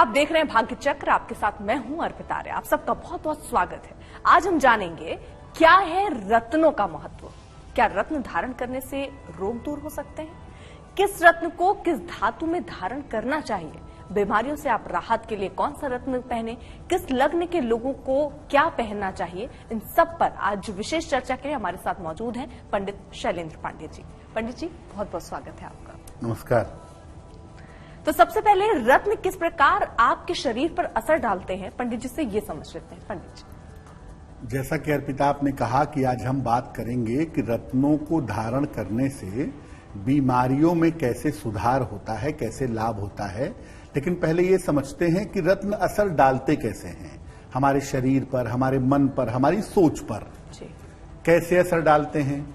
आप देख रहे हैं भाग्य चक्र। आपके साथ मैं हूं अर्पिता आर्य। आप सबका बहुत बहुत स्वागत है। आज हम जानेंगे क्या है रत्नों का महत्व। क्या रत्न धारण करने से रोग दूर हो सकते हैं? किस रत्न को किस धातु में धारण करना चाहिए? बीमारियों से आप राहत के लिए कौन सा रत्न पहने? किस लग्न के लोगों को क्या पहनना चाहिए? इन सब पर आज विशेष चर्चा के लिए हमारे साथ मौजूद हैं पंडित शैलेंद्र पांडे जी। पंडित जी, बहुत बहुत स्वागत है आपका। नमस्कार। तो सबसे पहले रत्न किस प्रकार आपके शरीर पर असर डालते हैं, पंडित जी से ये समझ लेते हैं। पंडित जी, जैसा कि अर्पिता आपने कहा कि आज हम बात करेंगे कि रत्नों को धारण करने से बीमारियों में कैसे सुधार होता है, कैसे लाभ होता है। लेकिन पहले ये समझते हैं कि रत्न असर डालते कैसे हैं हमारे शरीर पर, हमारे मन पर, हमारी सोच पर। कैसे असर डालते हैं?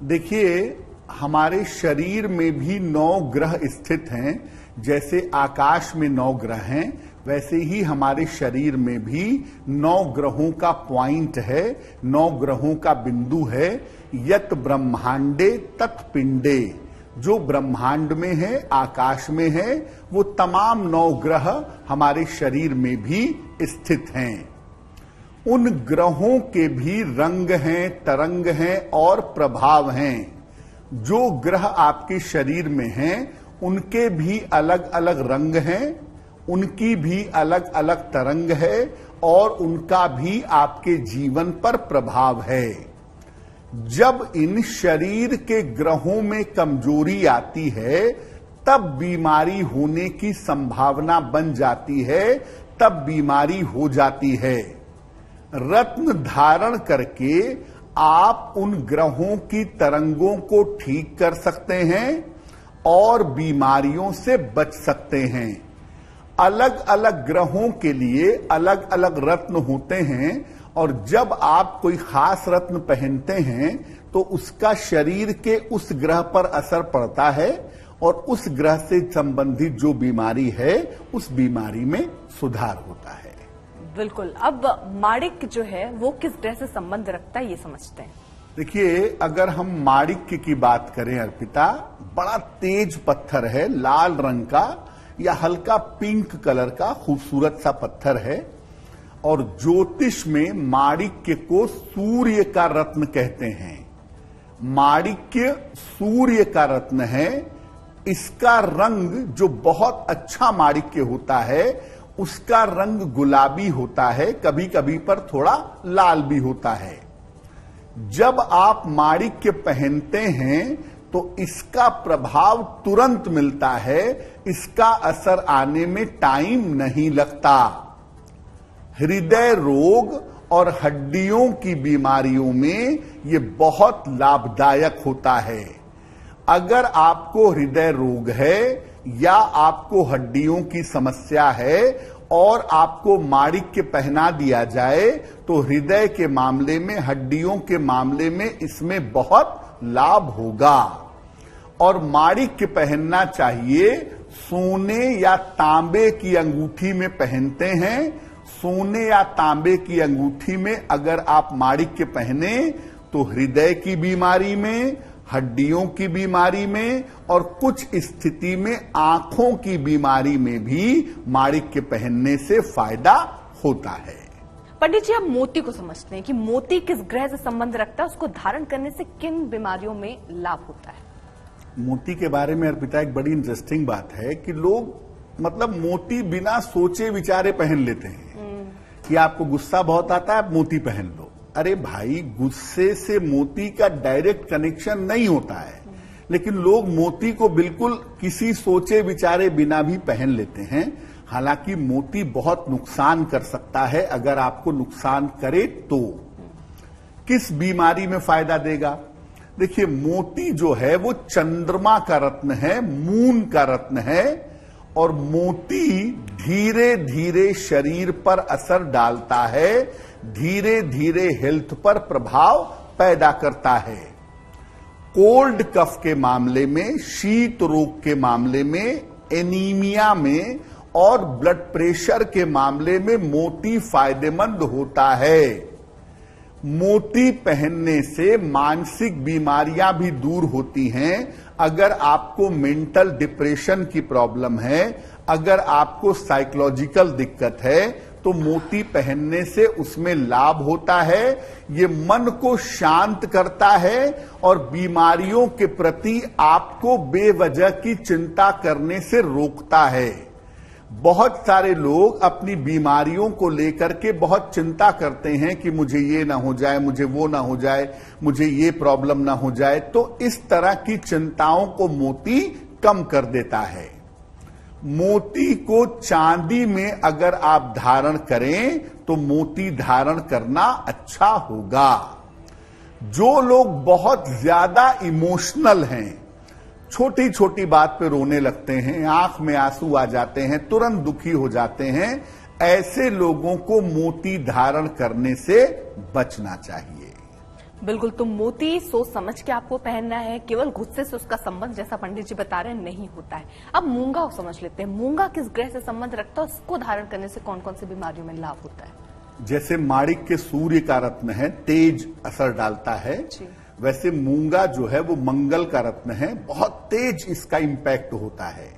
देखिए, हमारे शरीर में भी 9 ग्रह स्थित हैं। जैसे आकाश में 9 ग्रह हैं, वैसे ही हमारे शरीर में भी 9 ग्रहों का पॉइंट है, 9 ग्रहों का बिंदु है। यत ब्रह्मांडे तत् पिंडे, जो ब्रह्मांड में है, आकाश में है, वो तमाम 9 ग्रह हमारे शरीर में भी स्थित हैं। उन ग्रहों के भी रंग हैं, तरंग हैं और प्रभाव हैं। जो ग्रह आपके शरीर में हैं, उनके भी अलग अलग रंग हैं, उनकी भी अलग अलग तरंग है और उनका भी आपके जीवन पर प्रभाव है। जब इन शरीर के ग्रहों में कमजोरी आती है, तब बीमारी होने की संभावना बन जाती है, तब बीमारी हो जाती है। रत्न धारण करके आप उन ग्रहों की तरंगों को ठीक कर सकते हैं और बीमारियों से बच सकते हैं। अलग अलग ग्रहों के लिए अलग अलग रत्न होते हैं और जब आप कोई खास रत्न पहनते हैं तो उसका शरीर के उस ग्रह पर असर पड़ता है और उस ग्रह से संबंधित जो बीमारी है, उस बीमारी में सुधार होता है। बिल्कुल। अब माणिक्य जो है वो किस ग्रह से संबंध रखता है, ये समझते हैं। देखिए, अगर हम माणिक्य की बात करें अर्पिता, बड़ा तेज पत्थर है, लाल रंग का या हल्का पिंक कलर का खूबसूरत सा पत्थर है और ज्योतिष में माणिक्य को सूर्य का रत्न कहते हैं। माणिक्य सूर्य का रत्न है। इसका रंग जो बहुत अच्छा माणिक्य होता है, उसका रंग गुलाबी होता है, कभी कभी पर थोड़ा लाल भी होता है। जब आप माणिक्य पहनते हैं तो इसका प्रभाव तुरंत मिलता है, इसका असर आने में टाइम नहीं लगता। हृदय रोग और हड्डियों की बीमारियों में ये बहुत लाभदायक होता है। अगर आपको हृदय रोग है या आपको हड्डियों की समस्या है और आपको माणिक्य पहना दिया जाए तो हृदय के मामले में, हड्डियों के मामले में इसमें बहुत लाभ होगा। और माणिक्य पहनना चाहिए, सोने या तांबे की अंगूठी में पहनते हैं। सोने या तांबे की अंगूठी में अगर आप माणिक्य पहने तो हृदय की बीमारी में, हड्डियों की बीमारी में और कुछ स्थिति में आंखों की बीमारी में भी माणिक्य पहनने से फायदा होता है। पंडित जी, आप मोती को समझते हैं कि मोती किस ग्रह से संबंध रखता है, उसको धारण करने से किन बीमारियों में लाभ होता है? मोती के बारे में अर्पिता एक बड़ी इंटरेस्टिंग बात है कि लोग मोती बिना सोचे विचारे पहन लेते हैं कि आपको गुस्सा बहुत आता है, आप मोती पहन लो। अरे भाई, गुस्से से मोती का डायरेक्ट कनेक्शन नहीं होता है, लेकिन लोग मोती को बिल्कुल किसी सोचे विचारे बिना भी पहन लेते हैं। हालांकि मोती बहुत नुकसान कर सकता है। अगर आपको नुकसान करे तो किस बीमारी में फायदा देगा? देखिए, मोती जो है वो चंद्रमा का रत्न है, मून का रत्न है और मोती धीरे धीरे शरीर पर असर डालता है, धीरे धीरे हेल्थ पर प्रभाव पैदा करता है। कोल्ड कफ के मामले में, शीत रोग के मामले में, एनीमिया में और ब्लड प्रेशर के मामले में मोती फायदेमंद होता है। मोती पहनने से मानसिक बीमारियां भी दूर होती हैं। अगर आपको मेंटल डिप्रेशन की प्रॉब्लम है, अगर आपको साइकोलॉजिकल दिक्कत है तो मोती पहनने से उसमें लाभ होता है। ये मन को शांत करता है और बीमारियों के प्रति आपको बेवजह की चिंता करने से रोकता है। बहुत सारे लोग अपनी बीमारियों को लेकर के बहुत चिंता करते हैं कि मुझे ये ना हो जाए, मुझे वो ना हो जाए, मुझे ये प्रॉब्लम ना हो जाए। तो इस तरह की चिंताओं को मोती कम कर देता है। मोती को चांदी में अगर आप धारण करें तो मोती धारण करना अच्छा होगा। जो लोग बहुत ज्यादा इमोशनल हैं, छोटी छोटी बात पे रोने लगते हैं, आंख में आंसू आ जाते हैं, तुरंत दुखी हो जाते हैं, ऐसे लोगों को मोती धारण करने से बचना चाहिए। बिल्कुल, तो मोती सोच समझ के आपको पहनना है, केवल गुस्से से उसका संबंध, जैसा पंडित जी बता रहे हैं, नहीं होता है। अब मूंगा को समझ लेते हैं। मूंगा किस ग्रह से संबंध रखता है, उसको धारण करने से कौन कौन सी बीमारियों में लाभ होता है? जैसे माणिक के सूर्य का रत्न है, तेज असर डालता है, वैसे मूंगा जो है वो मंगल का रत्न है, बहुत तेज इसका इंपैक्ट होता है।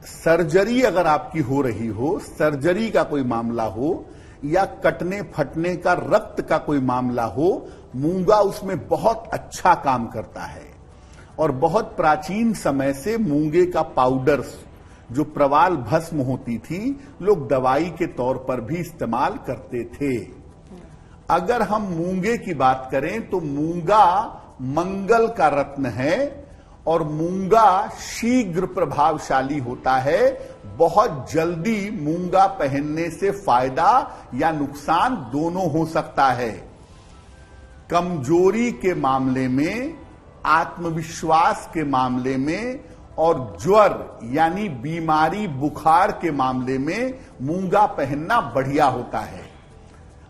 सर्जरी अगर आपकी हो रही हो, सर्जरी का कोई मामला हो या कटने फटने का, रक्त का कोई मामला हो, मूंगा उसमें बहुत अच्छा काम करता है। और बहुत प्राचीन समय से मूंगे का पाउडर, जो प्रवाल भस्म होती थी, लोग दवाई के तौर पर भी इस्तेमाल करते थे। अगर हम मूंगे की बात करें तो मूंगा मंगल का रत्न है और मूंगा शीघ्र प्रभावशाली होता है। बहुत जल्दी मूंगा पहनने से फायदा या नुकसान दोनों हो सकता है। कमजोरी के मामले में, आत्मविश्वास के मामले में और ज्वर यानी बीमारी बुखार के मामले में मूंगा पहनना बढ़िया होता है।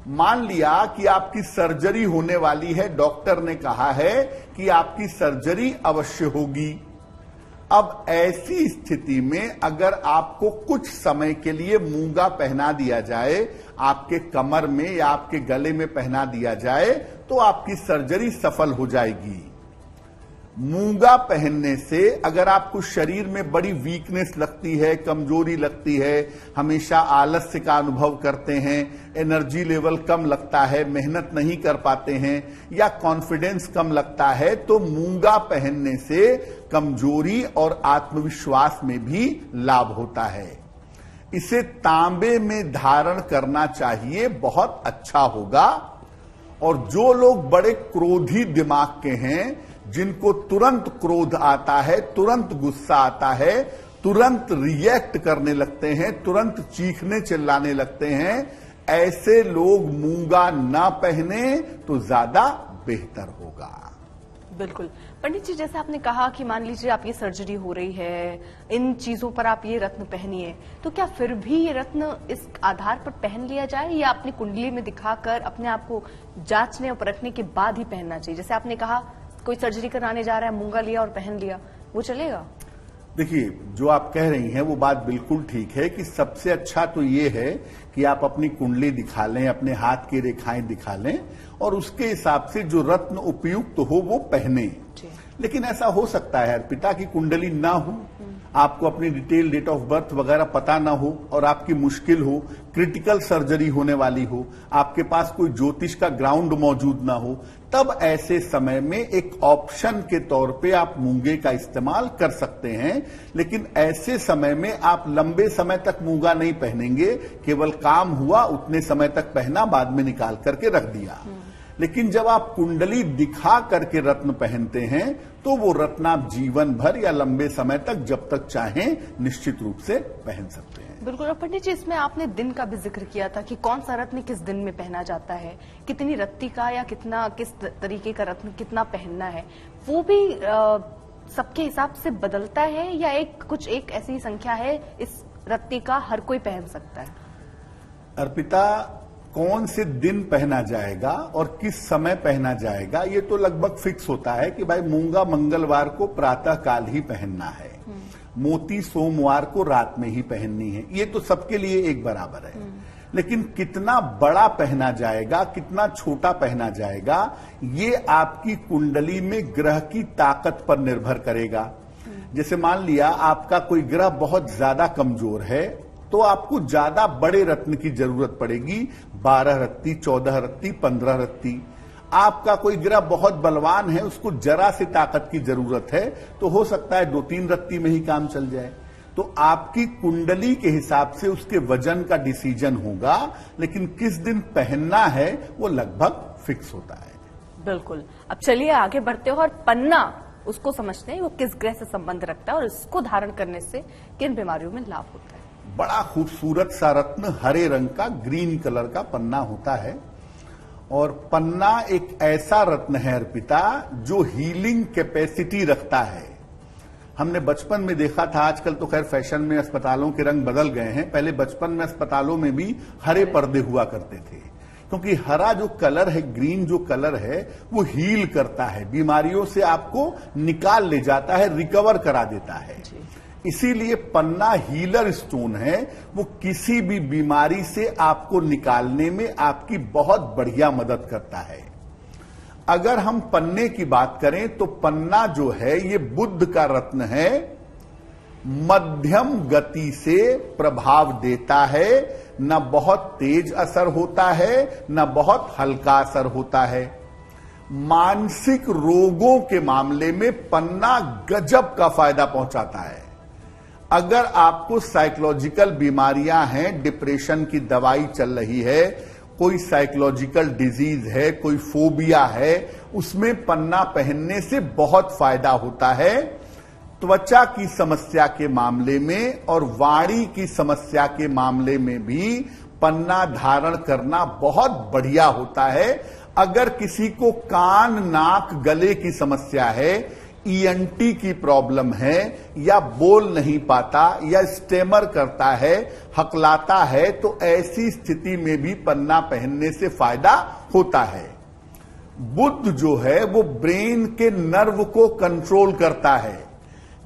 मान लिया कि आपकी सर्जरी होने वाली है, डॉक्टर ने कहा है कि आपकी सर्जरी अवश्य होगी। अब ऐसी स्थिति में अगर आपको कुछ समय के लिए मूंगा पहना दिया जाए, आपके कमर में या आपके गले में पहना दिया जाए, तो आपकी सर्जरी सफल हो जाएगी। मूंगा पहनने से अगर आपको शरीर में बड़ी वीकनेस लगती है, कमजोरी लगती है, हमेशा आलस्य का अनुभव करते हैं, एनर्जी लेवल कम लगता है, मेहनत नहीं कर पाते हैं या कॉन्फिडेंस कम लगता है, तो मूंगा पहनने से कमजोरी और आत्मविश्वास में भी लाभ होता है। इसे तांबे में धारण करना चाहिए, बहुत अच्छा होगा। और जो लोग बड़े क्रोधी दिमाग के हैं, जिनको तुरंत क्रोध आता है, तुरंत गुस्सा आता है, तुरंत रिएक्ट करने लगते हैं, तुरंत चीखने चिल्लाने लगते हैं, ऐसे लोग मूंगा ना पहने तो ज्यादा बेहतर होगा। बिल्कुल पंडित जी, जैसे आपने कहा कि मान लीजिए आपकी सर्जरी हो रही है, इन चीजों पर आप ये रत्न पहनिए, तो क्या फिर भी ये रत्न इस आधार पर पहन लिया जाए या अपनी कुंडली में दिखाकर अपने आप को जांचने और परखने के बाद ही पहनना चाहिए? जैसे आपने कहा कोई सर्जरी कराने जा रहा है, मूंगा लिया और पहन लिया, वो चलेगा? देखिए, जो आप कह रही हैं वो बात बिल्कुल ठीक है कि सबसे अच्छा तो ये है कि आप अपनी कुंडली दिखा लें, अपने हाथ की रेखाएं दिखा लें और उसके हिसाब से जो रत्न उपयुक्त हो वो पहने। लेकिन ऐसा हो सकता है पिता की कुंडली ना हो, आपको अपनी डिटेल डेट ऑफ बर्थ वगैरह पता ना हो और आपकी मुश्किल हो, क्रिटिकल सर्जरी होने वाली हो, आपके पास कोई ज्योतिष का ग्राउंड मौजूद ना हो, तब ऐसे समय में एक ऑप्शन के तौर पे आप मूंगे का इस्तेमाल कर सकते हैं। लेकिन ऐसे समय में आप लंबे समय तक मूंगा नहीं पहनेंगे, केवल काम हुआ उतने समय तक पहना, बाद में निकाल करके रख दिया। लेकिन जब आप कुंडली दिखा करके रत्न पहनते हैं तो वो रत्न आप जीवन भर या लंबे समय तक जब तक चाहें निश्चित रूप से पहन सकते हैं। बिल्कुल। और पंडित जी, इसमें आपने दिन का भी जिक्र किया था कि कौन सा रत्न किस दिन में पहना जाता है, कितनी रत्ती का या किस तरीके का रत्न कितना पहनना है, वो भी सबके हिसाब से बदलता है या एक ऐसी संख्या है इस रत्ती का हर कोई पहन सकता है? अर्पिता, कौन से दिन पहना जाएगा और किस समय पहना जाएगा ये तो लगभग फिक्स होता है कि भाई मूंगा मंगलवार को प्रातः काल ही पहनना है, मोती सोमवार को रात में ही पहननी है, ये तो सबके लिए एक बराबर है। लेकिन कितना बड़ा पहना जाएगा, कितना छोटा पहना जाएगा, ये आपकी कुंडली में ग्रह की ताकत पर निर्भर करेगा। जैसे मान लिया आपका कोई ग्रह बहुत ज्यादा कमजोर है तो आपको ज्यादा बड़े रत्न की जरूरत पड़ेगी, 12 रत्ती, 14 रत्ती, 15 रत्ती। आपका कोई ग्रह बहुत बलवान है, उसको जरा सी ताकत की जरूरत है, तो हो सकता है 2-3 रत्ती में ही काम चल जाए। तो आपकी कुंडली के हिसाब से उसके वजन का डिसीजन होगा, लेकिन किस दिन पहनना है वो लगभग फिक्स होता है। बिल्कुल। अब चलिए आगे बढ़ते हैं और पन्ना उसको समझते हैं वो किस ग्रह से संबंध रखता है और इसको धारण करने से किन बीमारियों में लाभ होता है। बड़ा खूबसूरत सा रत्न हरे रंग का ग्रीन कलर का पन्ना होता है, और पन्ना एक ऐसा रत्न है अर्पिता जो हीलिंग कैपेसिटी रखता है। हमने बचपन में देखा था, आजकल तो खैर फैशन में अस्पतालों के रंग बदल गए हैं, पहले बचपन में अस्पतालों में भी हरे पर्दे हुआ करते थे, क्योंकि हरा जो कलर है, ग्रीन जो कलर है, वो हील करता है, बीमारियों से आपको निकाल ले जाता है, रिकवर करा देता है। इसीलिए पन्ना हीलर स्टोन है, वो किसी भी बीमारी से आपको निकालने में आपकी बहुत बढ़िया मदद करता है। अगर हम पन्ने की बात करें तो पन्ना जो है ये बुध का रत्न है, मध्यम गति से प्रभाव देता है, न बहुत तेज असर होता है न बहुत हल्का असर होता है। मानसिक रोगों के मामले में पन्ना गजब का फायदा पहुंचाता है। अगर आपको साइकोलॉजिकल बीमारियां हैं, डिप्रेशन की दवाई चल रही है, कोई साइकोलॉजिकल डिजीज है, कोई फोबिया है, उसमें पन्ना पहनने से बहुत फायदा होता है। त्वचा की समस्या के मामले में और वाणी की समस्या के मामले में भी पन्ना धारण करना बहुत बढ़िया होता है। अगर किसी को कान, नाक, गले की समस्या है, ईएनटी की प्रॉब्लम है, या बोल नहीं पाता, या स्टेमर करता है, हकलाता है, तो ऐसी स्थिति में भी पन्ना पहनने से फायदा होता है। बुध जो है वो ब्रेन के नर्व को कंट्रोल करता है।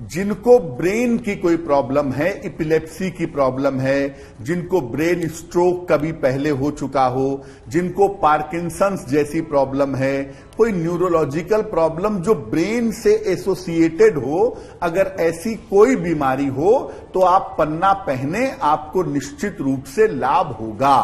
जिनको ब्रेन की कोई प्रॉब्लम है, इपिलेप्सी की प्रॉब्लम है, जिनको ब्रेन स्ट्रोक कभी पहले हो चुका हो, जिनको पार्किंसंस जैसी प्रॉब्लम है, कोई न्यूरोलॉजिकल प्रॉब्लम जो ब्रेन से एसोसिएटेड हो, अगर ऐसी कोई बीमारी हो तो आप पन्ना पहने, आपको निश्चित रूप से लाभ होगा।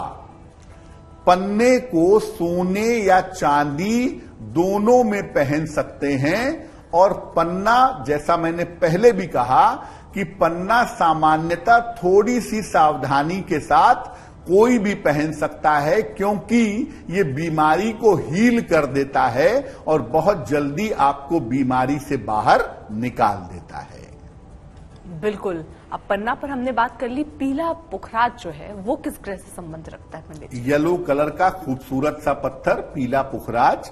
पन्ने को सोने या चांदी दोनों में पहन सकते हैं, और पन्ना, जैसा मैंने पहले भी कहा कि पन्ना सामान्यतः थोड़ी सी सावधानी के साथ कोई भी पहन सकता है, क्योंकि ये बीमारी को हील कर देता है और बहुत जल्दी आपको बीमारी से बाहर निकाल देता है। बिल्कुल। अब पन्ना पर हमने बात कर ली, पीला पुखराज जो है वो किस ग्रह से संबंध रखता है पंडित जी? येलो कलर का खूबसूरत सा पत्थर पीला पुखराज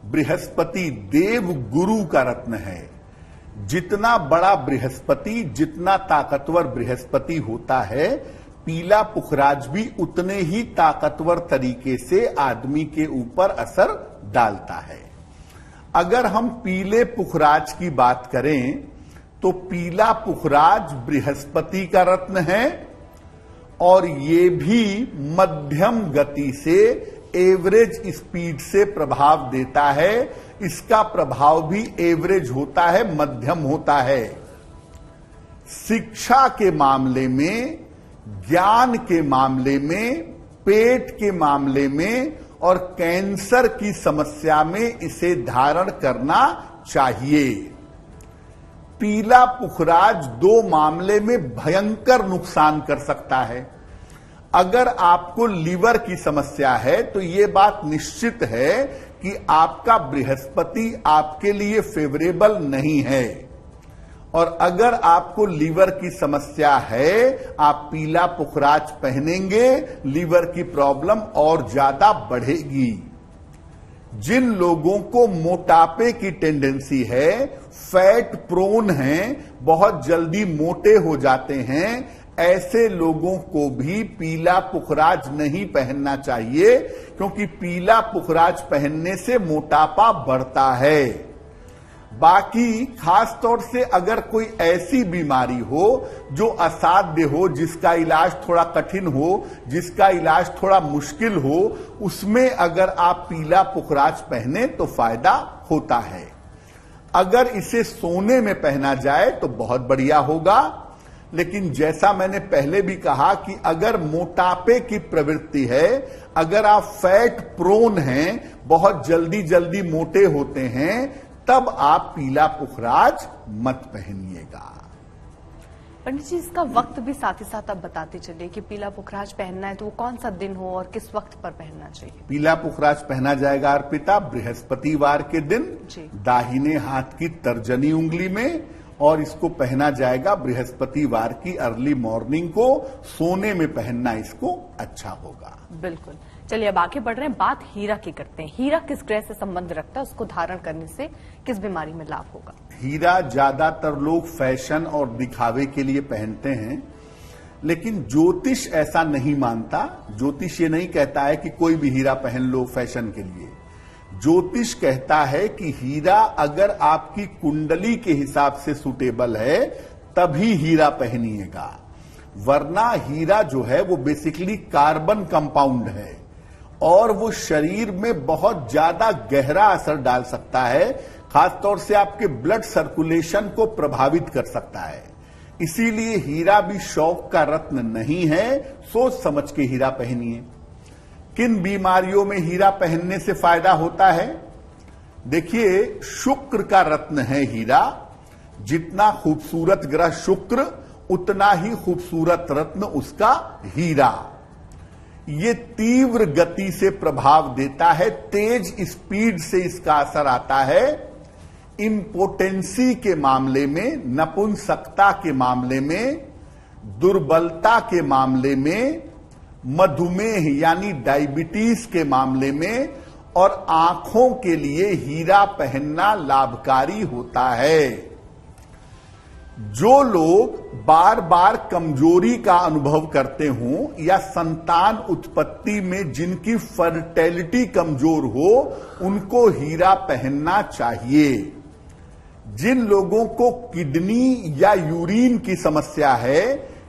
बृहस्पति देव गुरु का रत्न है। जितना बड़ा बृहस्पति, जितना ताकतवर बृहस्पति होता है, पीला पुखराज भी उतने ही ताकतवर तरीके से आदमी के ऊपर असर डालता है। अगर हम पीले पुखराज की बात करें तो पीला पुखराज बृहस्पति का रत्न है, और ये भी मध्यम गति से, एवरेज स्पीड से प्रभाव देता है। इसका प्रभाव भी एवरेज होता है, मध्यम होता है। शिक्षा के मामले में, ज्ञान के मामले में, पेट के मामले में और कैंसर की समस्या में इसे धारण करना चाहिए। पीला पुखराज दो मामले में भयंकर नुकसान कर सकता है। अगर आपको लीवर की समस्या है तो यह बात निश्चित है कि आपका बृहस्पति आपके लिए फेवरेबल नहीं है, और अगर आपको लीवर की समस्या है, आप पीला पुखराज पहनेंगे, लीवर की प्रॉब्लम और ज्यादा बढ़ेगी। जिन लोगों को मोटापे की टेंडेंसी है, फैट प्रोन हैं, बहुत जल्दी मोटे हो जाते हैं, ऐसे लोगों को भी पीला पुखराज नहीं पहनना चाहिए, क्योंकि पीला पुखराज पहनने से मोटापा बढ़ता है। बाकी खास तौर से अगर कोई ऐसी बीमारी हो जो असाध्य हो, जिसका इलाज थोड़ा कठिन हो, जिसका इलाज थोड़ा मुश्किल हो, उसमें अगर आप पीला पुखराज पहने तो फायदा होता है। अगर इसे सोने में पहना जाए तो बहुत बढ़िया होगा, लेकिन जैसा मैंने पहले भी कहा कि अगर मोटापे की प्रवृत्ति है, अगर आप फैट प्रोन हैं, बहुत जल्दी जल्दी मोटे होते हैं, तब आप पीला पुखराज मत पहनिएगा। पंडित जी, इसका वक्त भी साथ ही साथ आप बताते चलिए कि पीला पुखराज पहनना है तो वो कौन सा दिन हो और किस वक्त पर पहनना चाहिए। पीला पुखराज पहना जाएगा अर्पिता बृहस्पतिवार के दिन, दाहिने हाथ की तर्जनी उंगली में, और इसको पहना जाएगा बृहस्पतिवार की अर्ली मॉर्निंग को। सोने में पहनना इसको अच्छा होगा। बिल्कुल। चलिए अब आगे बढ़ रहे हैं, बात हीरा की करते हैं। हीरा किस ग्रह से संबंध रखता है, उसको धारण करने से किस बीमारी में लाभ होगा। हीरा ज्यादातर लोग फैशन और दिखावे के लिए पहनते हैं, लेकिन ज्योतिष ऐसा नहीं मानता। ज्योतिष ये नहीं कहता है कि कोई भी हीरा पहन लो फैशन के लिए। ज्योतिष कहता है कि हीरा अगर आपकी कुंडली के हिसाब से सुटेबल है तभी हीरा पहनिएगा, वरना हीरा जो है वो बेसिकली कार्बन कंपाउंड है और वो शरीर में बहुत ज्यादा गहरा असर डाल सकता है, खासतौर से आपके ब्लड सर्कुलेशन को प्रभावित कर सकता है। इसीलिए हीरा भी शौक का रत्न नहीं है, सोच समझ के हीरा पहनिए। किन बीमारियों में हीरा पहनने से फायदा होता है? देखिए, शुक्र का रत्न है हीरा। जितना खूबसूरत ग्रह शुक्र, उतना ही खूबसूरत रत्न उसका हीरा। ये तीव्र गति से प्रभाव देता है, तेज स्पीड से इसका असर आता है। इम्पोटेंसी के मामले में, नपुंसकता के मामले में, दुर्बलता के मामले में, मधुमेह यानी डायबिटीज के मामले में, और आंखों के लिए हीरा पहनना लाभकारी होता है। जो लोग बार बार कमजोरी का अनुभव करते हों या संतान उत्पत्ति में जिनकी फर्टिलिटी कमजोर हो, उनको हीरा पहनना चाहिए। जिन लोगों को किडनी या यूरिन की समस्या है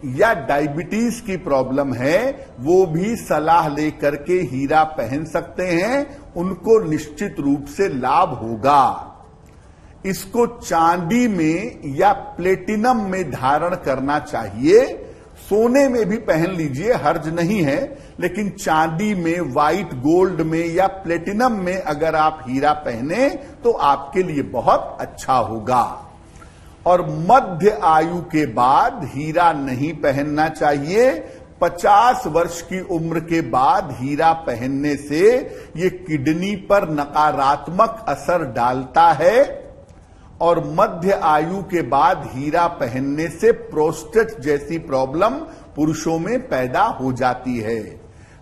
या डायबिटीज की प्रॉब्लम है, वो भी सलाह लेकर के हीरा पहन सकते हैं, उनको निश्चित रूप से लाभ होगा। इसको चांदी में या प्लेटिनम में धारण करना चाहिए। सोने में भी पहन लीजिए, हर्ज नहीं है, लेकिन चांदी में, व्हाइट गोल्ड में या प्लेटिनम में अगर आप हीरा पहने तो आपके लिए बहुत अच्छा होगा। और मध्य आयु के बाद हीरा नहीं पहनना चाहिए। 50 वर्ष की उम्र के बाद हीरा पहनने से ये किडनी पर नकारात्मक असर डालता है, और मध्य आयु के बाद हीरा पहनने से प्रोस्टेट जैसी प्रॉब्लम पुरुषों में पैदा हो जाती है।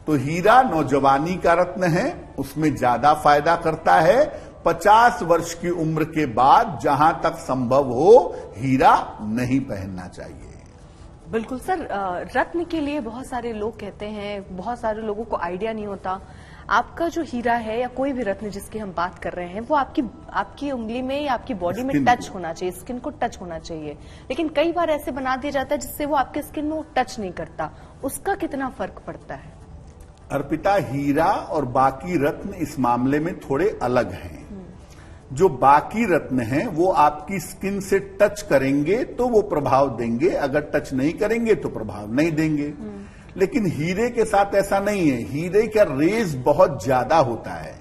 तो हीरा नौजवानी का रत्न है, उसमें ज्यादा फायदा करता है। 50 वर्ष की उम्र के बाद जहां तक संभव हो हीरा नहीं पहनना चाहिए। बिल्कुल सर, रत्न के लिए बहुत सारे लोग कहते हैं, बहुत सारे लोगों को आइडिया नहीं होता। आपका जो हीरा है या कोई भी रत्न जिसकी हम बात कर रहे हैं, वो आपकी उंगली में या आपकी बॉडी में टच होना चाहिए, स्किन को टच होना चाहिए। लेकिन कई बार ऐसे बना दिया जाता है जिससे वो आपके स्किन में टच नहीं करता, उसका कितना फर्क पड़ता है? अर्पिता, हीरा और बाकी रत्न इस मामले में थोड़े अलग हैं। जो बाकी रत्न हैं वो आपकी स्किन से टच करेंगे तो वो प्रभाव देंगे, अगर टच नहीं करेंगे तो प्रभाव नहीं देंगे। लेकिन हीरे के साथ ऐसा नहीं है। हीरे का रेज बहुत ज्यादा होता है,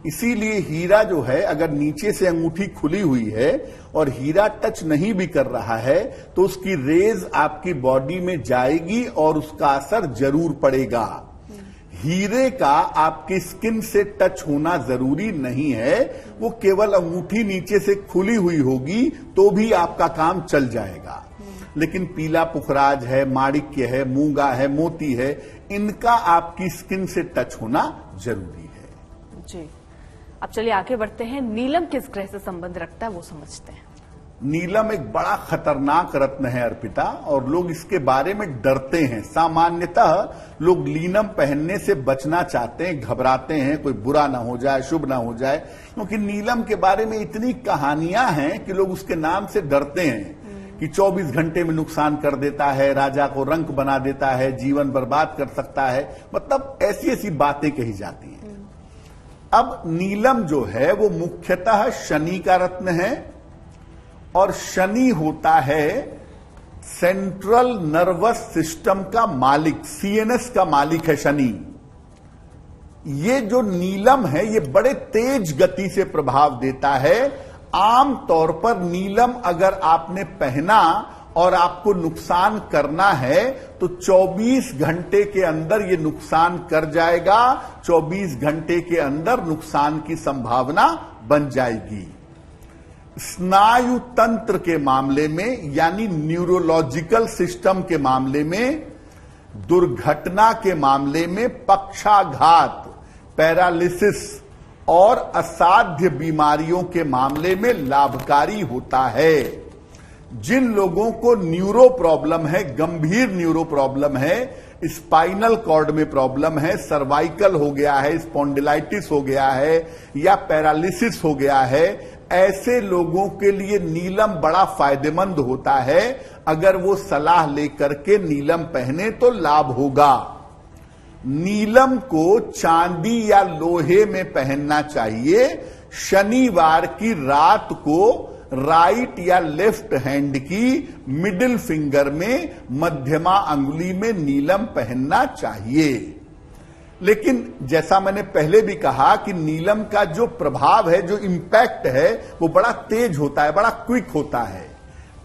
इसीलिए हीरा जो है, अगर नीचे से अंगूठी खुली हुई है और हीरा टच नहीं भी कर रहा है तो उसकी रेज आपकी बॉडी में जाएगी और उसका असर जरूर पड़ेगा। हीरे का आपकी स्किन से टच होना जरूरी नहीं है, वो केवल अंगूठी नीचे से खुली हुई होगी तो भी आपका काम चल जाएगा। लेकिन पीला पुखराज है, माणिक्य है, मूंगा है, मोती है, इनका आपकी स्किन से टच होना जरूरी है। जी, अब चलिए आगे बढ़ते हैं। नीलम किस ग्रह से संबंध रखता है वो समझते हैं। नीलम एक बड़ा खतरनाक रत्न है अर्पिता, और लोग इसके बारे में डरते हैं। सामान्यतः लोग नीलम पहनने से बचना चाहते हैं, घबराते हैं कोई बुरा ना हो जाए, शुभ ना हो जाए, क्योंकि नीलम के बारे में इतनी कहानियां हैं कि लोग उसके नाम से डरते हैं कि 24 घंटे में नुकसान कर देता है, राजा को रंक बना देता है, जीवन बर्बाद कर सकता है, मतलब ऐसी ऐसी बातें कही जाती हैं। अब नीलम जो है वो मुख्यतः शनि का रत्न है, और शनि होता है सेंट्रल नर्वस सिस्टम का मालिक, सीएनएस का मालिक है शनि। ये जो नीलम है ये बड़े तेज गति से प्रभाव देता है। आम तौर पर नीलम अगर आपने पहना और आपको नुकसान करना है तो 24 घंटे के अंदर ये नुकसान कर जाएगा। 24 घंटे के अंदर नुकसान की संभावना बन जाएगी। स्नायु तंत्र के मामले में यानी न्यूरोलॉजिकल सिस्टम के मामले में, दुर्घटना के मामले में, पक्षाघात, पैरालिसिस और असाध्य बीमारियों के मामले में लाभकारी होता है। जिन लोगों को न्यूरो प्रॉब्लम है, गंभीर न्यूरो प्रॉब्लम है, स्पाइनल कॉर्ड में प्रॉब्लम है, सर्वाइकल हो गया है, स्पॉन्डिलाइटिस हो गया है या पैरालिसिस हो गया है, ऐसे लोगों के लिए नीलम बड़ा फायदेमंद होता है। अगर वो सलाह लेकर के नीलम पहने तो लाभ होगा। नीलम को चांदी या लोहे में पहनना चाहिए। शनिवार की रात को राइट या लेफ्ट हैंड की मिडिल फिंगर में, मध्यमा अंगुली में नीलम पहनना चाहिए। लेकिन जैसा मैंने पहले भी कहा कि नीलम का जो प्रभाव है, जो इंपैक्ट है, वो बड़ा तेज होता है, बड़ा क्विक होता है।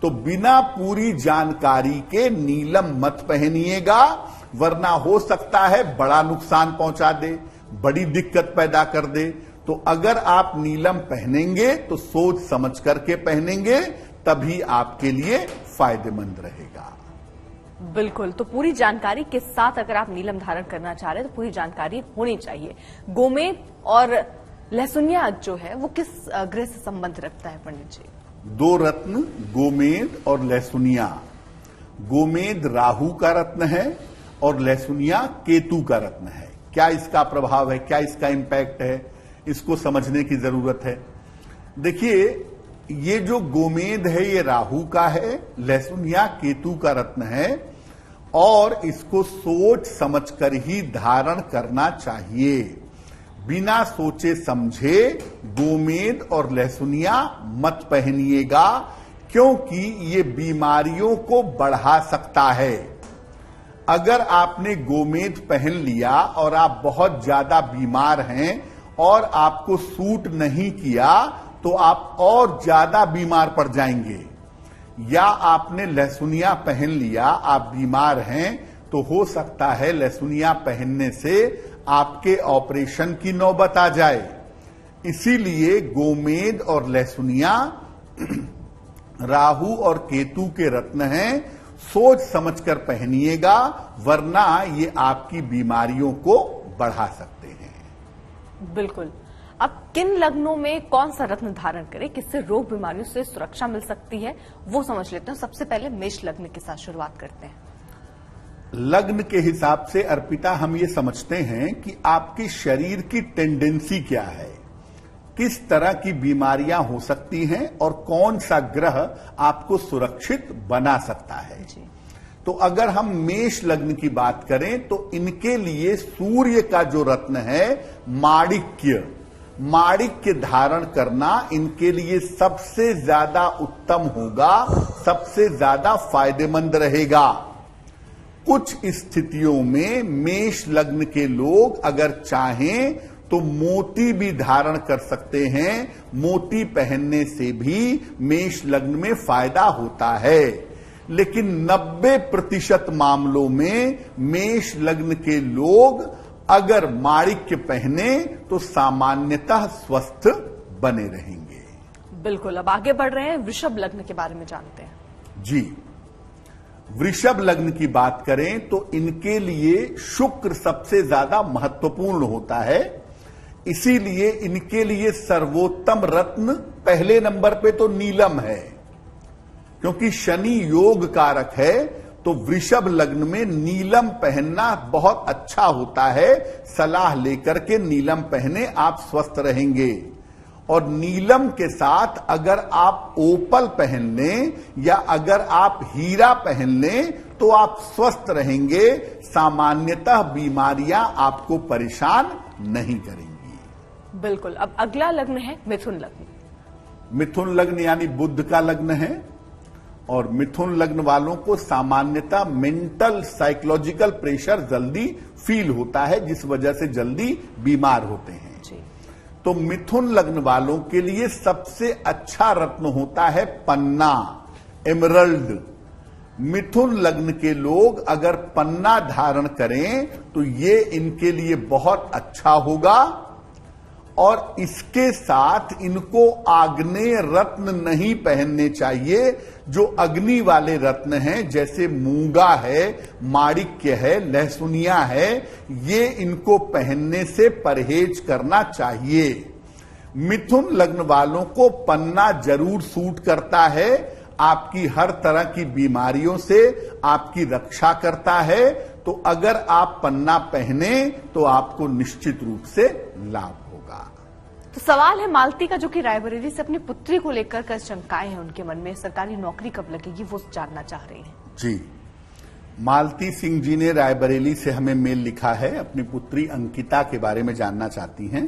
तो बिना पूरी जानकारी के नीलम मत पहनिएगा, वरना हो सकता है बड़ा नुकसान पहुंचा दे, बड़ी दिक्कत पैदा कर दे। तो अगर आप नीलम पहनेंगे तो सोच समझ करके पहनेंगे, तभी आपके लिए फायदेमंद रहेगा। बिल्कुल, तो पूरी जानकारी के साथ अगर आप नीलम धारण करना चाह रहे हैं तो पूरी जानकारी होनी चाहिए। गोमेद और लहसुनिया जो है वो किस ग्रह से संबंध रखता है पंडित जी? दो रत्न गोमेद और लहसुनिया। गोमेद राहु का रत्न है और लहसुनिया केतु का रत्न है। क्या इसका प्रभाव है, क्या इसका इंपैक्ट है, इसको समझने की जरूरत है। देखिए, ये जो गोमेद है ये राहु का है, लहसुनिया केतु का रत्न है और इसको सोच समझकर ही धारण करना चाहिए। बिना सोचे समझे गोमेद और लहसुनिया मत पहनिएगा, क्योंकि ये बीमारियों को बढ़ा सकता है। अगर आपने गोमेद पहन लिया और आप बहुत ज्यादा बीमार हैं और आपको सूट नहीं किया तो आप और ज्यादा बीमार पड़ जाएंगे। या आपने लहसुनिया पहन लिया, आप बीमार हैं, तो हो सकता है लहसुनिया पहनने से आपके ऑपरेशन की नौबत आ जाए। इसीलिए गोमेद और लहसुनिया राहु और केतु के रत्न हैं, सोच समझकर पहनिएगा, वरना ये आपकी बीमारियों को बढ़ा सकते हैं। बिल्कुल। अब किन लग्नों में कौन सा रत्न धारण करें, किससे रोग बीमारियों से सुरक्षा मिल सकती है, वो समझ लेते हैं। सबसे पहले मेष लग्न के साथ शुरुआत करते हैं। लग्न के हिसाब से अर्पिता हम ये समझते हैं कि आपके शरीर की टेंडेंसी क्या है, किस तरह की बीमारियां हो सकती हैं और कौन सा ग्रह आपको सुरक्षित बना सकता है। तो अगर हम मेष लग्न की बात करें तो इनके लिए सूर्य का जो रत्न है माणिक्य धारण करना इनके लिए सबसे ज्यादा उत्तम होगा, सबसे ज्यादा फायदेमंद रहेगा। कुछ स्थितियों में मेष लग्न के लोग अगर चाहें तो मोती भी धारण कर सकते हैं। मोती पहनने से भी मेष लग्न में फायदा होता है, लेकिन 90% मामलों में मेष लग्न के लोग अगर माणिक्य पहने तो सामान्यतः स्वस्थ बने रहेंगे। बिल्कुल। अब आगे बढ़ रहे हैं, वृषभ लग्न के बारे में जानते हैं। जी, वृषभ लग्न की बात करें तो इनके लिए शुक्र सबसे ज्यादा महत्वपूर्ण होता है। इसीलिए इनके लिए सर्वोत्तम रत्न पहले नंबर पे तो नीलम है, क्योंकि शनि योग कारक है। तो वृषभ लग्न में नीलम पहनना बहुत अच्छा होता है। सलाह लेकर के नीलम पहने, आप स्वस्थ रहेंगे। और नीलम के साथ अगर आप ओपल पहन लें या अगर आप हीरा पहन लें तो आप स्वस्थ रहेंगे। सामान्यतः बीमारियां आपको परेशान नहीं करेंगी। बिल्कुल। अब अगला लग्न है मिथुन लग्न। मिथुन लग्न यानी बुध का लग्न है और मिथुन लग्न वालों को सामान्यतः मेंटल साइकोलॉजिकल प्रेशर जल्दी फील होता है, जिस वजह से जल्दी बीमार होते हैं। जी। तो मिथुन लग्न वालों के लिए सबसे अच्छा रत्न होता है पन्ना, एमरल्ड। मिथुन लग्न के लोग अगर पन्ना धारण करें तो ये इनके लिए बहुत अच्छा होगा। और इसके साथ इनको आग्नेय रत्न नहीं पहनने चाहिए, जो अग्नि वाले रत्न हैं, जैसे मूंगा है, माणिक्य है, लहसुनिया है, ये इनको पहनने से परहेज करना चाहिए। मिथुन लग्न वालों को पन्ना जरूर सूट करता है, आपकी हर तरह की बीमारियों से आपकी रक्षा करता है। तो अगर आप पन्ना पहने तो आपको निश्चित रूप से लाभ होगा। तो सवाल है मालती का, जो कि रायबरेली से अपनी पुत्री को लेकर कई शंकाएं हैं उनके मन में, सरकारी नौकरी कब लगेगी वो जानना चाह रही हैं। जी, मालती सिंह जी ने रायबरेली से हमें मेल लिखा है, अपनी पुत्री अंकिता के बारे में जानना चाहती हैं।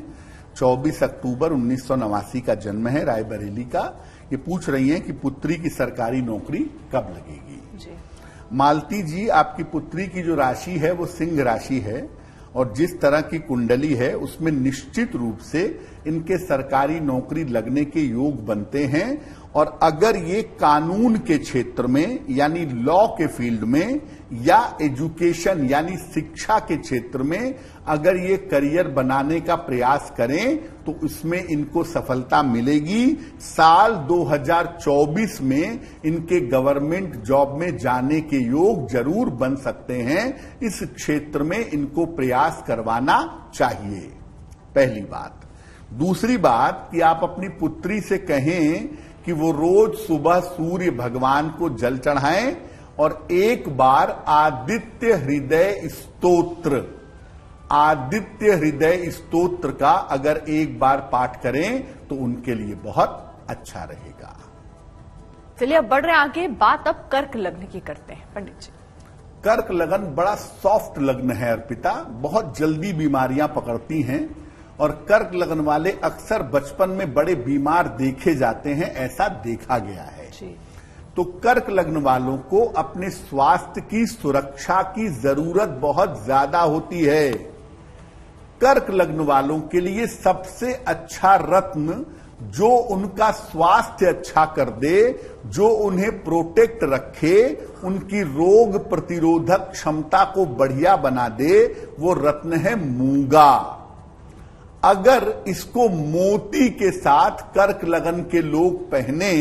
24 अक्टूबर 1989 का जन्म है, रायबरेली का। ये पूछ रही हैं कि पुत्री की सरकारी नौकरी कब लगेगी। जी। मालती जी, आपकी पुत्री की जो राशि है वो सिंह राशि है और जिस तरह की कुंडली है उसमें निश्चित रूप से इनके सरकारी नौकरी लगने के योग बनते हैं। और अगर ये कानून के क्षेत्र में यानी लॉ के फील्ड में या एजुकेशन यानी शिक्षा के क्षेत्र में अगर ये करियर बनाने का प्रयास करें तो इसमें इनको सफलता मिलेगी। साल 2024 में इनके गवर्नमेंट जॉब में जाने के योग जरूर बन सकते हैं। इस क्षेत्र में इनको प्रयास करवाना चाहिए, पहली बात। दूसरी बात कि आप अपनी पुत्री से कहें कि वो रोज सुबह सूर्य भगवान को जल चढ़ाएं और एक बार आदित्य हृदय स्तोत्र का अगर एक बार पाठ करें तो उनके लिए बहुत अच्छा रहेगा। चलिए अब बढ़ रहे हैं आगे, बात अब कर्क लग्न की करते हैं पंडित जी। कर्क लग्न बड़ा सॉफ्ट लग्न है अर्पिता, बहुत जल्दी बीमारियां पकड़ती हैं और कर्क लग्न वाले अक्सर बचपन में बड़े बीमार देखे जाते हैं, ऐसा देखा गया है। जी। तो कर्क लग्न वालों को अपने स्वास्थ्य की सुरक्षा की जरूरत बहुत ज्यादा होती है। कर्क लग्न वालों के लिए सबसे अच्छा रत्न जो उनका स्वास्थ्य अच्छा कर दे, जो उन्हें प्रोटेक्ट रखे, उनकी रोग प्रतिरोधक क्षमता को बढ़िया बना दे, वो रत्न है मूंगा। अगर इसको मोती के साथ कर्क लगन के लोग पहने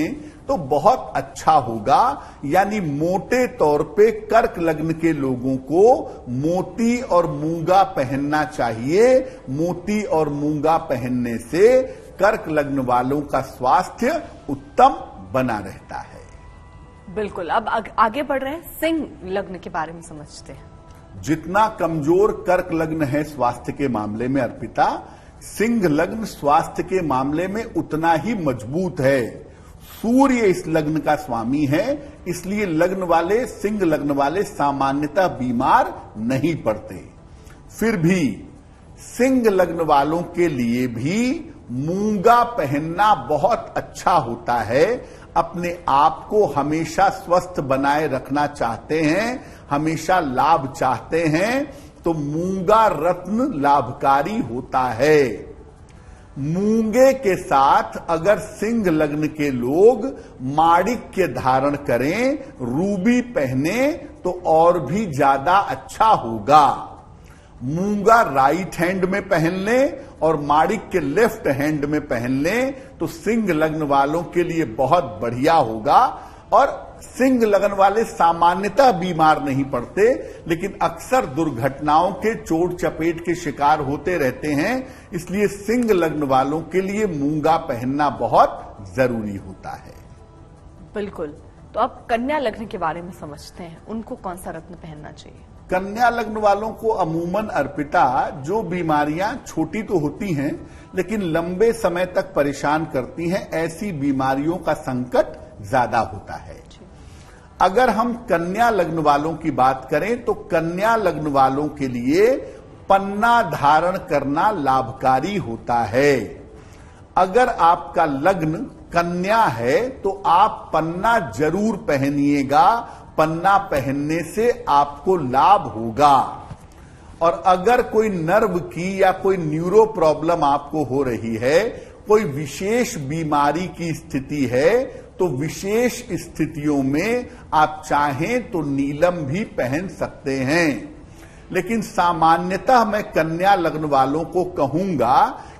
तो बहुत अच्छा होगा। यानी मोटे तौर पे कर्क लग्न के लोगों को मोती और मूंगा पहनना चाहिए। मोती और मूंगा पहनने से कर्क लग्न वालों का स्वास्थ्य उत्तम बना रहता है। बिल्कुल, अब आगे बढ़ रहे हैं, सिंह लग्न के बारे में समझते हैं। जितना कमजोर कर्क लग्न है स्वास्थ्य के मामले में अर्पिता, सिंह लग्न स्वास्थ्य के मामले में उतना ही मजबूत है। सूर्य इस लग्न का स्वामी है, इसलिए लग्न वाले, सिंह लग्न वाले सामान्यतः बीमार नहीं पड़ते। फिर भी सिंह लग्न वालों के लिए भी मूंगा पहनना बहुत अच्छा होता है। अपने आप को हमेशा स्वस्थ बनाए रखना चाहते हैं, हमेशा लाभ चाहते हैं, तो मूंगा रत्न लाभकारी होता है। मूंगे के साथ अगर सिंह लग्न के लोग माणिक्य धारण करें, रूबी पहने, तो और भी ज्यादा अच्छा होगा। मूंगा राइट हैंड में पहन लें और माणिक्य लेफ्ट हैंड में पहन लें तो सिंह लग्न वालों के लिए बहुत बढ़िया होगा। और सिंह लगन वाले सामान्यतः बीमार नहीं पड़ते, लेकिन अक्सर दुर्घटनाओं के चोट चपेट के शिकार होते रहते हैं। इसलिए सिंह लग्न वालों के लिए मूंगा पहनना बहुत जरूरी होता है। बिल्कुल, तो अब कन्या लग्न के बारे में समझते हैं, उनको कौन सा रत्न पहनना चाहिए। कन्या लग्न वालों को अमूमन अर्पिता जो बीमारियां छोटी तो होती हैं लेकिन लंबे समय तक परेशान करती हैं, ऐसी बीमारियों का संकट ज्यादा होता है। अगर हम कन्या लग्न वालों की बात करें तो कन्या लग्न वालों के लिए पन्ना धारण करना लाभकारी होता है। अगर आपका लग्न कन्या है तो आप पन्ना जरूर पहनिएगा, पन्ना पहनने से आपको लाभ होगा। और अगर कोई नर्व की या कोई न्यूरो प्रॉब्लम आपको हो रही है, कोई विशेष बीमारी की स्थिति है, तो विशेष स्थितियों में आप चाहें तो नीलम भी पहन सकते हैं। लेकिन सामान्यतः मैं कन्या लग्न वालों को कहूंगा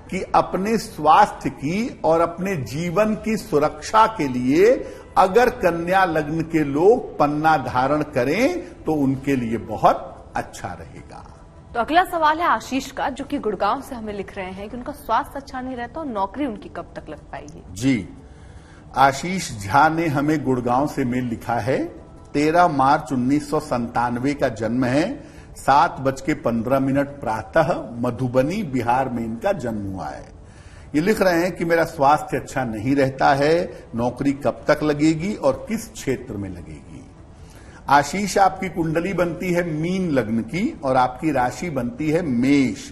कि अपने स्वास्थ्य की और अपने जीवन की सुरक्षा के लिए अगर कन्या लग्न के लोग पन्ना धारण करें तो उनके लिए बहुत अच्छा रहेगा। तो अगला सवाल है आशीष का, जो कि गुड़गांव से हमें लिख रहे हैं कि उनका स्वास्थ्य अच्छा नहीं रहता और नौकरी उनकी कब तक लग पाएगी। जी, आशीष झा ने हमें गुड़गांव से मेल लिखा है। 13 मार्च 1997 का जन्म है। 7:15 प्रातः मधुबनी बिहार में इनका जन्म हुआ है। ये लिख रहे हैं कि मेरा स्वास्थ्य अच्छा नहीं रहता है, नौकरी कब तक लगेगी और किस क्षेत्र में लगेगी। आशीष, आपकी कुंडली बनती है मीन लग्न की और आपकी राशि बनती है मेष।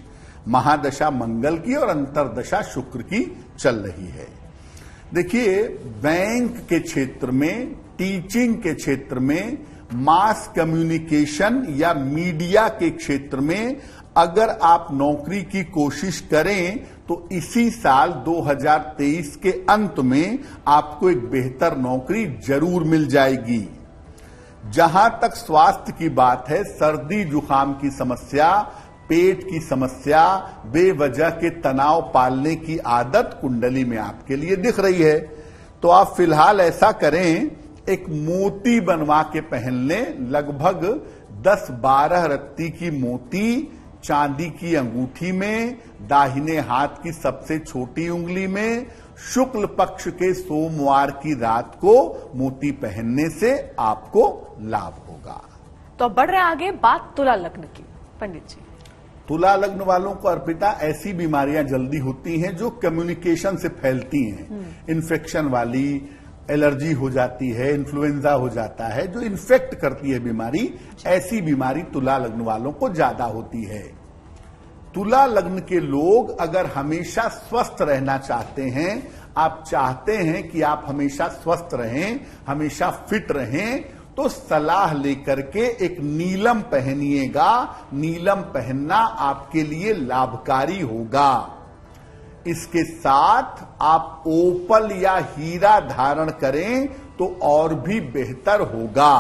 महादशा मंगल की और अंतरदशा शुक्र की चल रही है। देखिए, बैंक के क्षेत्र में, टीचिंग के क्षेत्र में, मास कम्युनिकेशन या मीडिया के क्षेत्र में अगर आप नौकरी की कोशिश करें तो इसी साल 2023 के अंत में आपको एक बेहतर नौकरी जरूर मिल जाएगी। जहां तक स्वास्थ्य की बात है, सर्दी जुकाम की समस्या, पेट की समस्या, बेवजह के तनाव पालने की आदत कुंडली में आपके लिए दिख रही है। तो आप फिलहाल ऐसा करें, एक मोती बनवा के पहन लें। लगभग 10-12 रत्ती की मोती चांदी की अंगूठी में, दाहिने हाथ की सबसे छोटी उंगली में, शुक्ल पक्ष के सोमवार की रात को मोती पहनने से आपको लाभ होगा। तो अब बढ़ रहे आगे, बात तुला लग्न की। पंडित जी, तुला लग्न वालों को अर्पिता ऐसी बीमारियां जल्दी होती हैं जो कम्युनिकेशन से फैलती हैं। इन्फेक्शन वाली, एलर्जी हो जाती है, इन्फ्लुएंजा हो जाता है, जो इन्फेक्ट करती है बीमारी, ऐसी बीमारी तुला लग्न वालों को ज्यादा होती है। तुला लग्न के लोग अगर हमेशा स्वस्थ रहना चाहते हैं, आप चाहते हैं कि आप हमेशा स्वस्थ रहें, हमेशा फिट रहें, तो सलाह लेकर के एक नीलम पहनिएगा। नीलम पहनना आपके लिए लाभकारी होगा। इसके साथ आप ओपल या हीरा धारण करें तो और भी बेहतर होगा।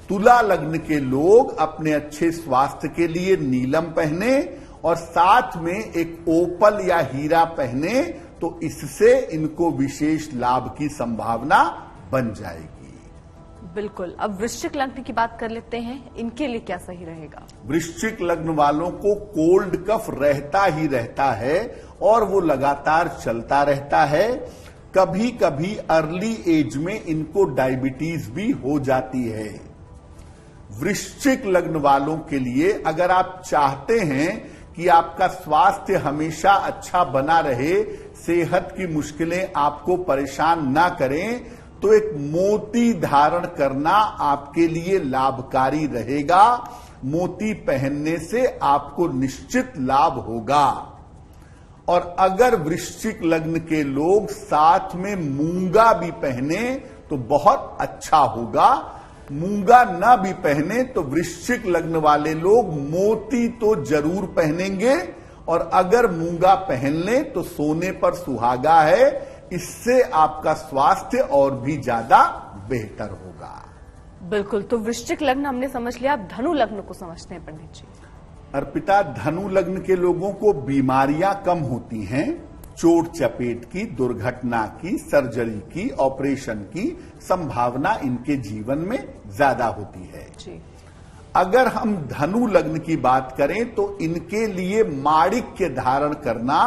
तुला लग्न के लोग अपने अच्छे स्वास्थ्य के लिए नीलम पहने और साथ में एक ओपल या हीरा पहने तो इससे इनको विशेष लाभ की संभावना बन जाएगी। बिल्कुल। अब वृश्चिक लग्न की बात कर लेते हैं, इनके लिए क्या सही रहेगा? वृश्चिक लग्न वालों को कोल्ड कफ रहता ही रहता है और वो लगातार चलता रहता है। कभी कभी अर्ली एज में इनको डायबिटीज भी हो जाती है। वृश्चिक लग्न वालों के लिए अगर आप चाहते हैं कि आपका स्वास्थ्य हमेशा अच्छा बना रहे, सेहत की मुश्किलें आपको परेशान ना करें, तो एक मोती धारण करना आपके लिए लाभकारी रहेगा। मोती पहनने से आपको निश्चित लाभ होगा। और अगर वृश्चिक लग्न के लोग साथ में मूंगा भी पहने तो बहुत अच्छा होगा। मूंगा न भी पहने तो वृश्चिक लग्न वाले लोग मोती तो जरूर पहनेंगे, और अगर मूंगा पहन लें तो सोने पर सुहागा है। इससे आपका स्वास्थ्य और भी ज्यादा बेहतर होगा। बिल्कुल। तो वृश्चिक लग्न हमने समझ लिया, अब धनु लग्न को समझते हैं पंडित जी। अर्पिता, धनु लग्न के लोगों को बीमारियां कम होती हैं। चोट चपेट की, दुर्घटना की, सर्जरी की, ऑपरेशन की संभावना इनके जीवन में ज्यादा होती है जी। अगर हम धनु लग्न की बात करें तो इनके लिए माणिक्य धारण करना,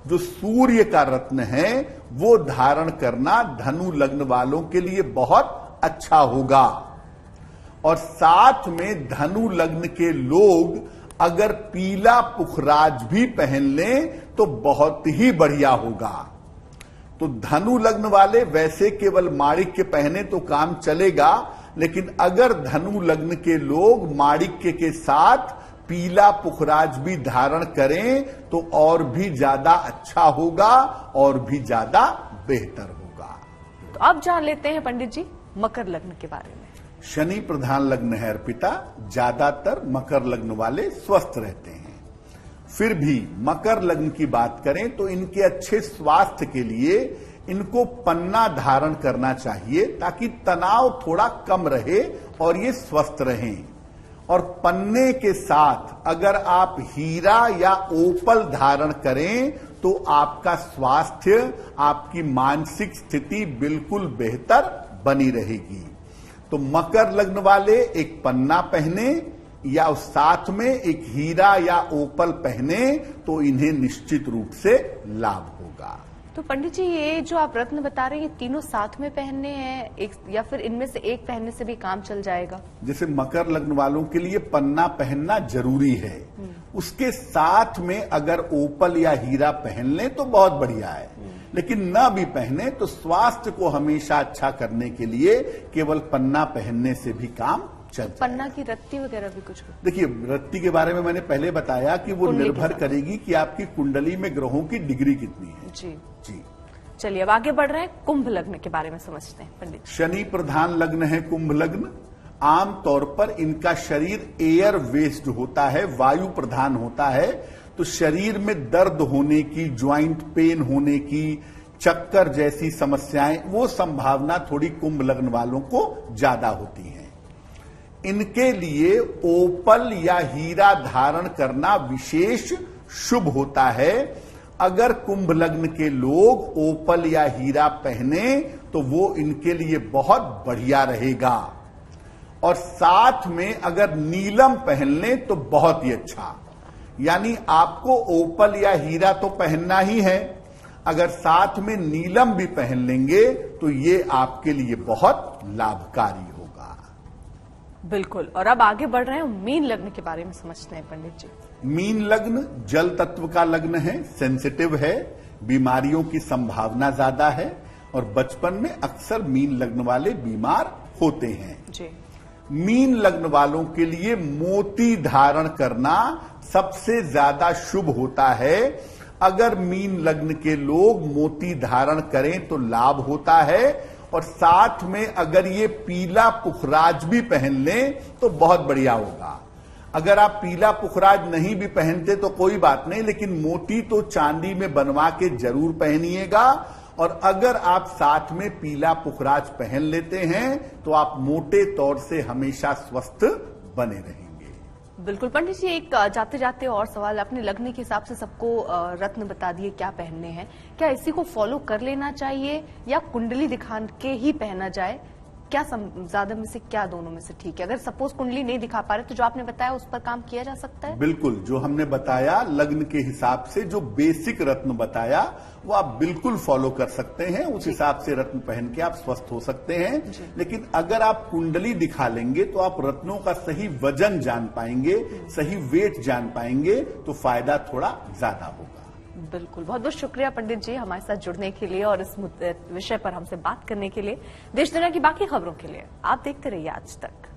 जो सूर्य का रत्न है, वो धारण करना धनु लग्न वालों के लिए बहुत अच्छा होगा। और साथ में धनु लग्न के लोग अगर पीला पुखराज भी पहन लें तो बहुत ही बढ़िया होगा। तो धनु लग्न वाले वैसे केवल माणिक्य पहने तो काम चलेगा, लेकिन अगर धनु लग्न के लोग माणिक्य के साथ पीला पुखराज भी धारण करें तो और भी ज्यादा अच्छा होगा और भी ज्यादा बेहतर होगा। तो अब जान लेते हैं पंडित जी मकर लग्न के बारे में। शनि प्रधान लग्न है अर्पिता, ज्यादातर मकर लग्न वाले स्वस्थ रहते हैं। फिर भी मकर लग्न की बात करें तो इनके अच्छे स्वास्थ्य के लिए इनको पन्ना धारण करना चाहिए ताकि तनाव थोड़ा कम रहे और ये स्वस्थ रहें। और पन्ने के साथ अगर आप हीरा या ओपल धारण करें तो आपका स्वास्थ्य, आपकी मानसिक स्थिति बिल्कुल बेहतर बनी रहेगी। तो मकर लग्न वाले एक पन्ना पहने या उस साथ में एक हीरा या ओपल पहने तो इन्हें निश्चित रूप से लाभ होगा। तो पंडित जी ये जो आप रत्न बता रहे हैं ये तीनों साथ में पहनने हैं एक, या फिर इनमें से एक पहनने से भी काम चल जाएगा? जैसे मकर लग्न वालों के लिए पन्ना पहनना जरूरी है, उसके साथ में अगर ओपल या हीरा पहन लें तो बहुत बढ़िया है, लेकिन न भी पहने तो स्वास्थ्य को हमेशा अच्छा करने के लिए केवल पन्ना पहनने से भी काम चल जाएगा। पन्ना की रत्ती वगैरह भी कुछ? देखिए रत्ती के बारे में मैंने पहले बताया कि वो निर्भर करेगी कि आपकी कुंडली में ग्रहों की डिग्री कितनी है। जी जी। चलिए अब आगे बढ़ रहे हैं, कुंभ लग्न के बारे में समझते हैं पंडित। शनि प्रधान लग्न है कुंभ लग्न। आमतौर पर इनका शरीर एयर वेस्ड होता है, वायु प्रधान होता है, तो शरीर में दर्द होने की, ज्वाइंट पेन होने की, चक्कर जैसी समस्याएं, वो संभावना थोड़ी कुंभ लग्न वालों को ज्यादा होती है। इनके लिए ओपल या हीरा धारण करना विशेष शुभ होता है। अगर कुंभ लग्न के लोग ओपल या हीरा पहने तो वो इनके लिए बहुत बढ़िया रहेगा। और साथ में अगर नीलम पहन लें तो बहुत ही अच्छा। यानी आपको ओपल या हीरा तो पहनना ही है, अगर साथ में नीलम भी पहन लेंगे तो ये आपके लिए बहुत लाभकारी होगा। बिल्कुल। और अब आगे बढ़ रहे हैं, मीन लग्न के बारे में समझते हैं पंडित जी। मीन लग्न जल तत्व का लग्न है, सेंसिटिव है, बीमारियों की संभावना ज्यादा है और बचपन में अक्सर मीन लग्न वाले बीमार होते हैं। जी। मीन लग्न वालों के लिए मोती धारण करना सबसे ज्यादा शुभ होता है। अगर मीन लग्न के लोग मोती धारण करें तो लाभ होता है और साथ में अगर ये पीला पुखराज भी पहन लें तो बहुत बढ़िया होगा। अगर आप पीला पुखराज नहीं भी पहनते तो कोई बात नहीं, लेकिन मोती तो चांदी में बनवा के जरूर पहनिएगा। और अगर आप साथ में पीला पुखराज पहन लेते हैं तो आप मोटे तौर से हमेशा स्वस्थ बने रहेंगे। बिल्कुल पंडित जी, एक जाते जाते और सवाल, अपने लग्न के हिसाब से सबको रत्न बता दिए क्या पहनने हैं, क्या इसी को फॉलो कर लेना चाहिए या कुंडली दिखा के ही पहना जाए? क्या ज्यादा में से क्या दोनों में से ठीक है? अगर सपोज कुंडली नहीं दिखा पा रहे तो जो आपने बताया उस पर काम किया जा सकता है? बिल्कुल, जो हमने बताया लग्न के हिसाब से जो बेसिक रत्न बताया वो आप बिल्कुल फॉलो कर सकते हैं। उस हिसाब से रत्न पहन के आप स्वस्थ हो सकते हैं। लेकिन अगर आप कुंडली दिखा लेंगे तो आप रत्नों का सही वजन जान पाएंगे, सही वेट जान पाएंगे, तो फायदा थोड़ा ज्यादा होगा। बिल्कुल, बहुत बहुत शुक्रिया पंडित जी हमारे साथ जुड़ने के लिए और इस विषय पर हमसे बात करने के लिए। देश दुनिया की बाकी खबरों के लिए आप देखते रहिए आज तक।